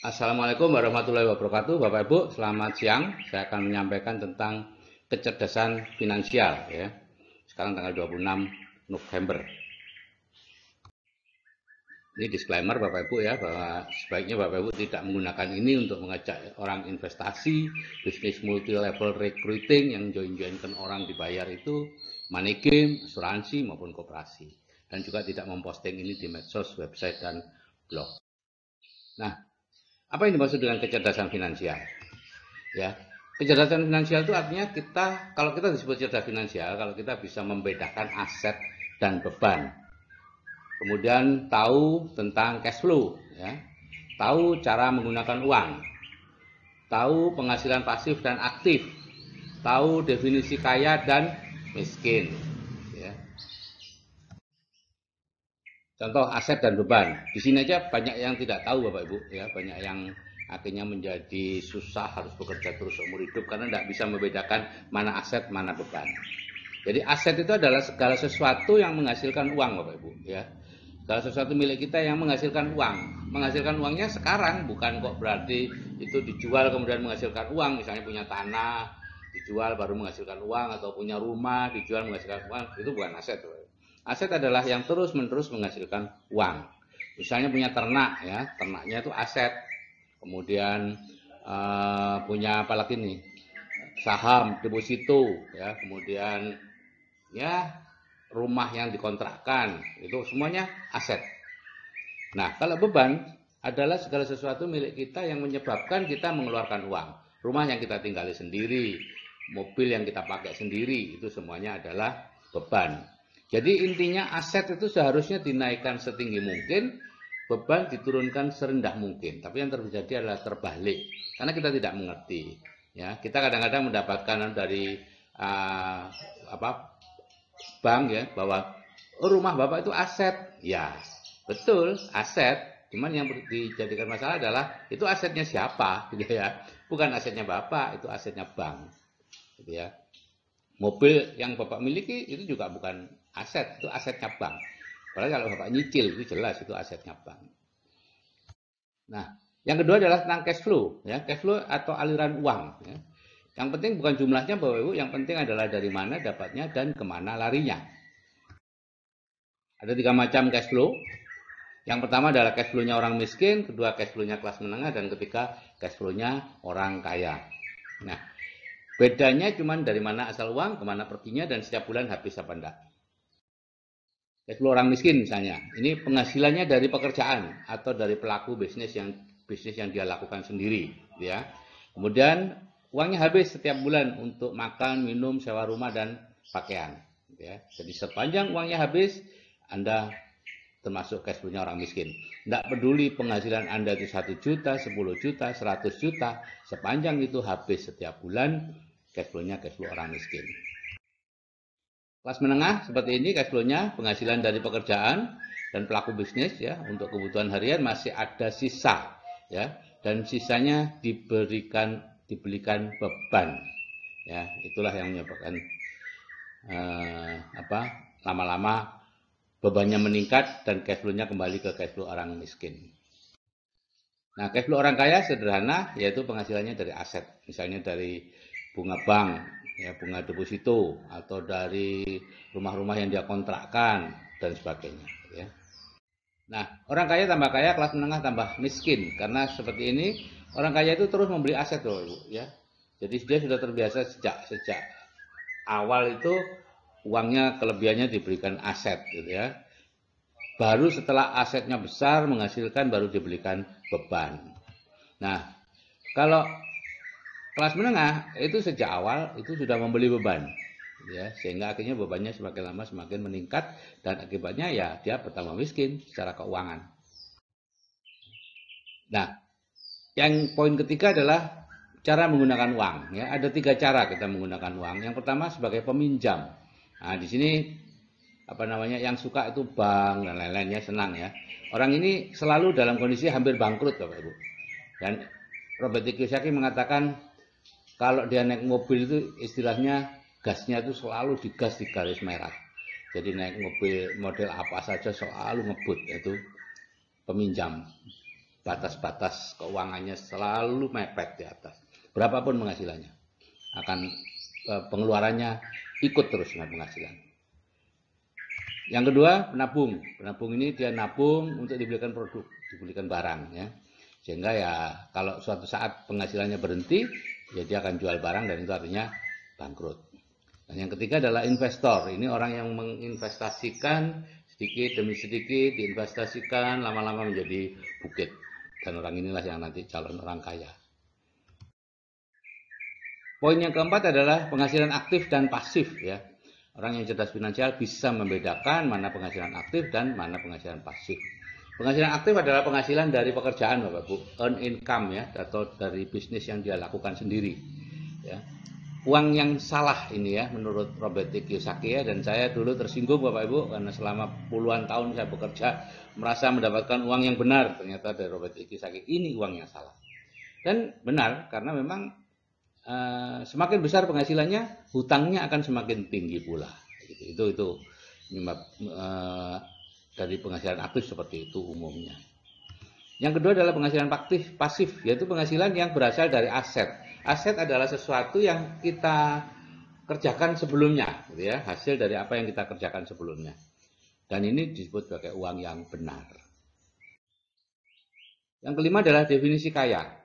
Assalamualaikum warahmatullahi wabarakatuh, Bapak Ibu. Selamat siang. Saya akan menyampaikan tentang kecerdasan finansial, ya. Sekarang tanggal 26 November. Ini disclaimer Bapak Ibu ya, bahwa sebaiknya Bapak Ibu tidak menggunakan ini untuk mengajak orang investasi, bisnis multi level recruiting yang join-joinkan orang dibayar itu, money game, asuransi maupun koperasi. Dan juga tidak memposting ini di medsos, website dan blog. Nah, apa yang dimaksud dengan kecerdasan finansial? Ya, kecerdasan finansial itu artinya kalau kita disebut cerdas finansial, kalau kita bisa membedakan aset dan beban, kemudian tahu tentang cash flow, ya, tahu cara menggunakan uang, tahu penghasilan pasif dan aktif, tahu definisi kaya dan miskin, ya. Contoh aset dan beban. Di sini aja banyak yang tidak tahu Bapak Ibu, ya, banyak yang akhirnya menjadi susah, harus bekerja terus seumur hidup karena tidak bisa membedakan mana aset, mana beban. Jadi aset itu adalah segala sesuatu yang menghasilkan uang Bapak Ibu, ya. Segala sesuatu milik kita yang menghasilkan uang. Menghasilkan uangnya sekarang, bukan kok berarti itu dijual kemudian menghasilkan uang. Misalnya punya tanah, dijual baru menghasilkan uang, atau punya rumah, dijual menghasilkan uang. Itu bukan aset Bapak Ibu. Aset adalah yang terus-menerus menghasilkan uang. Misalnya punya ternak, ya, ternaknya itu aset. Kemudian punya apa lagi nih? Saham, deposito, ya, kemudian ya rumah yang dikontrakkan, itu semuanya aset. Nah, kalau beban adalah segala sesuatu milik kita yang menyebabkan kita mengeluarkan uang. Rumah yang kita tinggali sendiri, mobil yang kita pakai sendiri, itu semuanya adalah beban. Jadi intinya aset itu seharusnya dinaikkan setinggi mungkin, beban diturunkan serendah mungkin. Tapi yang terjadi adalah terbalik, karena kita tidak mengerti. Ya, kita kadang-kadang mendapatkan dari bank, ya, bahwa rumah Bapak itu aset. Ya, betul, aset. Cuman yang dijadikan masalah adalah itu asetnya siapa, gitu ya. Bukan asetnya Bapak, itu asetnya bank, gitu ya. Mobil yang Bapak miliki itu juga bukan aset, itu asetnya bank. Padahal kalau Bapak nyicil itu jelas itu asetnya bank. Nah, yang kedua adalah tentang cash flow, ya, cash flow atau aliran uang, ya. Yang penting bukan jumlahnya Bapak Ibu, yang penting adalah dari mana dapatnya dan kemana larinya. Ada 3 macam cash flow. Yang pertama adalah cash flow-nya orang miskin, kedua cash flow-nya kelas menengah, dan ketiga cash flow-nya orang kaya. Nah, bedanya cuma dari mana asal uang, kemana perginya, dan setiap bulan habis apa enggak. Cash flow orang miskin misalnya, ini penghasilannya dari pekerjaan atau dari pelaku bisnis yang dia lakukan sendiri, ya. Kemudian uangnya habis setiap bulan untuk makan, minum, sewa rumah dan pakaian, ya. Jadi sepanjang uangnya habis, Anda termasuk cash flow-nya orang miskin. Tidak peduli penghasilan Anda itu 1 juta, 10 juta, 100 juta, sepanjang itu habis setiap bulan, cash flow-nya cash flow orang miskin. Kelas menengah seperti ini cash flow-nya penghasilan dari pekerjaan dan pelaku bisnis, ya, untuk kebutuhan harian masih ada sisa, ya, dan sisanya diberikan beban, ya. Itulah yang menyebabkan lama-lama bebannya meningkat dan cash flow-nya kembali ke cash flow orang miskin. Nah, cash flow orang kaya sederhana, yaitu penghasilannya dari aset, misalnya dari bunga bank, ya, bunga deposito, atau dari rumah-rumah yang dia kontrakkan dan sebagainya, ya. Nah, orang kaya tambah kaya, kelas menengah tambah miskin, karena seperti ini orang kaya itu terus membeli aset loh, Ibu, ya. Jadi dia sudah terbiasa sejak awal itu uangnya kelebihannya diberikan aset, gitu ya. Baru setelah asetnya besar menghasilkan baru diberikan beban. Nah, kalau kelas menengah itu sejak awal itu sudah membeli beban, ya, sehingga akhirnya bebannya semakin lama semakin meningkat dan akibatnya ya dia bertambah miskin secara keuangan. Nah, yang poin ketiga adalah cara menggunakan uang, ya. Ada 3 cara kita menggunakan uang. Yang pertama sebagai peminjam. Nah, di sini yang suka itu bank dan lain-lainnya senang, ya. Orang ini selalu dalam kondisi hampir bangkrut, Bapak Ibu. Dan Robert Kiyosaki mengatakan kalau dia naik mobil itu istilahnya gasnya itu selalu digas di garis merah. Jadi naik mobil model apa saja selalu ngebut, yaitu peminjam. batas-batas keuangannya selalu mepet di atas. Berapapun penghasilannya, akan pengeluarannya ikut terus dengan penghasilan. Yang kedua, penabung. Penabung ini dia nabung untuk dibelikan produk, dibelikan barang ya. Sehingga ya kalau suatu saat penghasilannya berhenti, ya dia akan jual barang dan itu artinya bangkrut. Dan yang ketiga adalah investor. Ini orang yang menginvestasikan sedikit demi sedikit, diinvestasikan lama-lama menjadi bukit. Dan orang inilah yang nanti calon orang kaya. Poin yang keempat adalah penghasilan aktif dan pasif ya. Orang yang cerdas finansial bisa membedakan mana penghasilan aktif dan mana penghasilan pasif. Penghasilan aktif adalah penghasilan dari pekerjaan Bapak Ibu, earn income ya, atau dari bisnis yang dia lakukan sendiri. Ya. Uang yang salah ini ya, menurut Robert T. Kiyosaki ya, dan saya dulu tersinggung Bapak Ibu karena selama puluhan tahun saya bekerja merasa mendapatkan uang yang benar, ternyata dari Robert T. Kiyosaki ini uang yang salah. Dan benar karena memang semakin besar penghasilannya, hutangnya akan semakin tinggi pula. Itu dari penghasilan aktif seperti itu umumnya. Yang kedua adalah penghasilan pasif, yaitu penghasilan yang berasal dari aset. Aset adalah sesuatu yang kita kerjakan sebelumnya, gitu ya, hasil dari apa yang kita kerjakan sebelumnya. Dan ini disebut sebagai uang yang benar. Yang kelima adalah definisi kaya.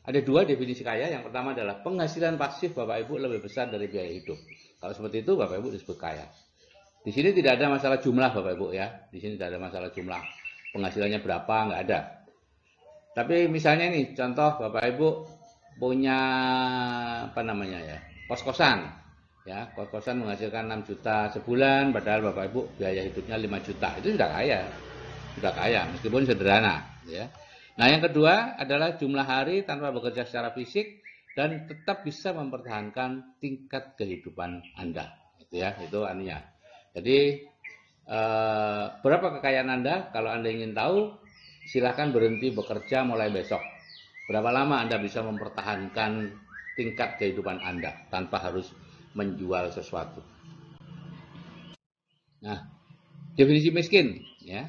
Ada dua definisi kaya. Yang pertama adalah penghasilan pasif Bapak Ibu lebih besar dari biaya hidup. Kalau seperti itu Bapak Ibu disebut kaya. Di sini tidak ada masalah jumlah Bapak Ibu ya. Di sini tidak ada masalah jumlah. Penghasilannya berapa, nggak ada. Tapi misalnya nih, contoh Bapak Ibu punya kos-kosan. Ya, kos-kosan menghasilkan 6 juta sebulan, padahal Bapak Ibu biaya hidupnya 5 juta. Itu sudah kaya. Sudah kaya meskipun sederhana, ya. Nah, yang kedua adalah jumlah hari tanpa bekerja secara fisik dan tetap bisa mempertahankan tingkat kehidupan Anda. Gitu ya, itu artinya. Jadi, berapa kekayaan Anda? Kalau Anda ingin tahu, silahkan berhenti bekerja mulai besok. Berapa lama Anda bisa mempertahankan tingkat kehidupan Anda tanpa harus menjual sesuatu. Nah, definisi miskin, ya.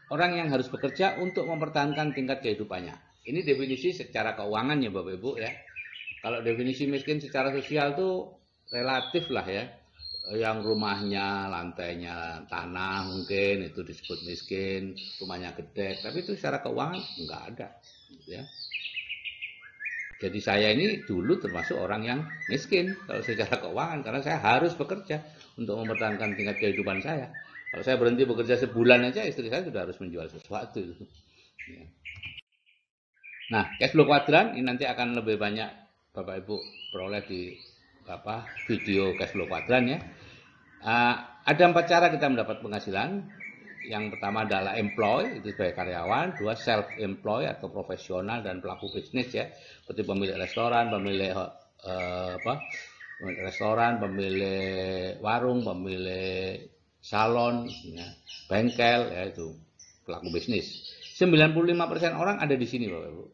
Orang yang harus bekerja untuk mempertahankan tingkat kehidupannya. Ini definisi secara keuangan ya Bapak Ibu ya. Kalau definisi miskin secara sosial tuh relatif lah ya. Yang rumahnya, lantainya tanah mungkin itu disebut miskin, rumahnya gede. Tapi itu secara keuangan enggak ada. Ya. Jadi saya ini dulu termasuk orang yang miskin kalau secara keuangan. Karena saya harus bekerja untuk mempertahankan tingkat kehidupan saya. Kalau saya berhenti bekerja sebulan aja, istri saya sudah harus menjual sesuatu. Ya. Nah, cash flow kuadran ini nanti akan lebih banyak Bapak Ibu peroleh di video cash flow kuadran ya. Ada 4 cara kita mendapat penghasilan. Yang pertama adalah employ, itu sebagai karyawan. 2, self-employ atau profesional dan pelaku bisnis ya, seperti pemilik restoran, pemilik pemilik warung, pemilik salon, ya, bengkel, ya itu pelaku bisnis. 95% orang ada di sini Bapak Ibu.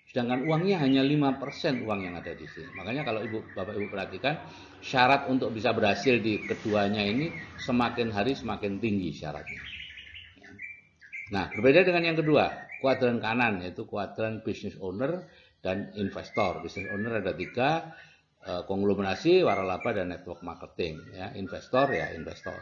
Sedangkan uangnya hanya 5% uang yang ada di sini. Makanya kalau Bapak Ibu perhatikan, syarat untuk bisa berhasil di keduanya ini semakin hari semakin tinggi syaratnya. Nah, berbeda dengan yang kedua, kuadran kanan yaitu kuadran business owner dan investor. Business owner ada 3, konglomerasi, waralaba dan network marketing. Ya, investor ya investor.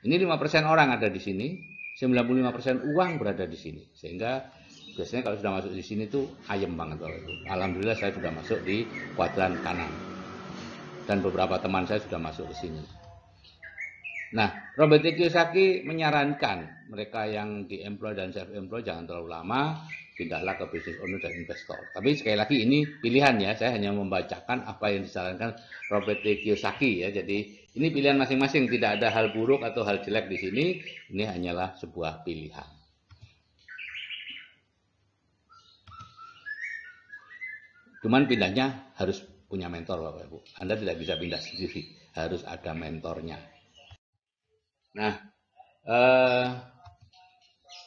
Ini 5% orang ada di sini, 95% uang berada di sini. Sehingga biasanya kalau sudah masuk di sini tuh ayem banget. Alhamdulillah saya sudah masuk di kuadran kanan. Dan beberapa teman saya sudah masuk ke sini. Nah, Robert T. Kiyosaki menyarankan mereka yang di-employ dan self-employ jangan terlalu lama, pindahlah ke business owner dan investor. Tapi sekali lagi ini pilihan ya, saya hanya membacakan apa yang disarankan Robert T. Kiyosaki ya. Jadi ini pilihan masing-masing, tidak ada hal buruk atau hal jelek di sini. Ini hanyalah sebuah pilihan. Cuman pindahnya harus punya mentor Bapak Ibu. Anda tidak bisa pindah sendiri, harus ada mentornya. Nah,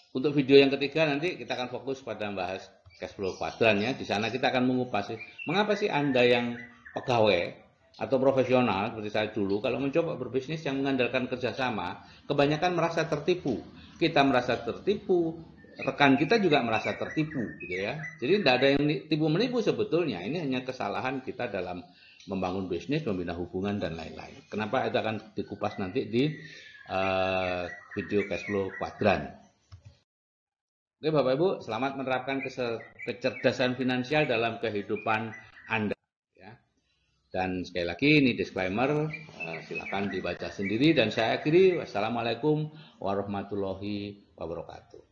untuk video yang ketiga nanti kita akan fokus pada membahas cash flow kuadran ya. Di sana kita akan mengupas mengapa sih Anda yang pegawai atau profesional seperti saya dulu kalau mencoba berbisnis yang mengandalkan kerjasama, kebanyakan merasa tertipu. Kita merasa tertipu, rekan kita juga merasa tertipu gitu ya. Jadi tidak ada yang tipu menipu sebetulnya. Ini hanya kesalahan kita dalam membangun bisnis, membina hubungan dan lain-lain. Kenapa itu akan dikupas nanti di video cash flow kuadran. Oke Bapak Ibu, selamat menerapkan kecerdasan finansial dalam kehidupan Anda. Ya. Dan sekali lagi ini disclaimer, silakan dibaca sendiri dan saya akhiri. Wassalamualaikum warahmatullahi wabarakatuh.